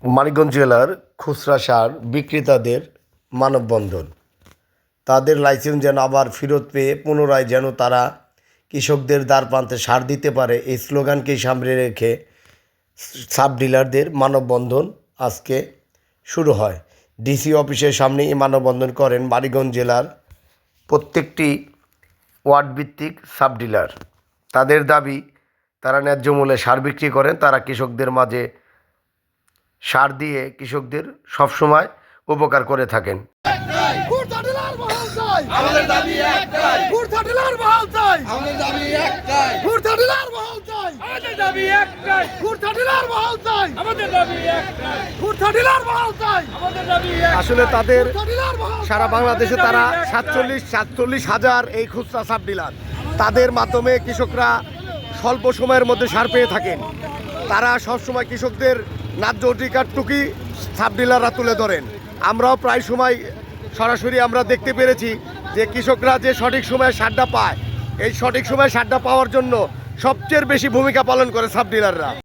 মানিকগঞ্জ জেলার খুচরা সার বিক্রেতাদের মানববন্ধন। তাদের লাইসেন্স যেন আবার ফেরত পেয়ে পুনরায় যেন তারা কৃষকদের দ্বারপ্রান্তে সার দিতে পারে, এই স্লোগানকেই সামনে রেখে সাব ডিলারদের মানববন্ধন আজকে শুরু হয়। ডিসি অফিসের সামনে এই মানববন্ধন করেন মানিকগঞ্জ জেলার প্রত্যেকটি ওয়ার্ড ভিত্তিক সাব ডিলার। তাদের দাবি, তারা ন্যায্য মূল্যে সার বিক্রি করেন, তারা কৃষকদের মাঝে সার দিয়ে কৃষকদের সবসময় উপকার করে থাকেন। আসলে তাদের সারা বাংলাদেশে তারা 47,000 এই খুচরা সাব ডিলার, তাদের মাধ্যমে কৃষকরা স্বল্প সময়ের মধ্যে সার পেয়ে থাকেন। তারা সবসময় কৃষকদের ন্যায্য অধিকারটুকুই সাব ডিলাররা তুলে ধরেন। আমরাও প্রায় সময় সরাসরি আমরা দেখতে পেরেছি যে কৃষকরা যে সঠিক সময়ে সারটা পায়, এই সঠিক সময়ে সারটা পাওয়ার জন্য সবচেয়ে বেশি ভূমিকা পালন করে সাব ডিলাররা।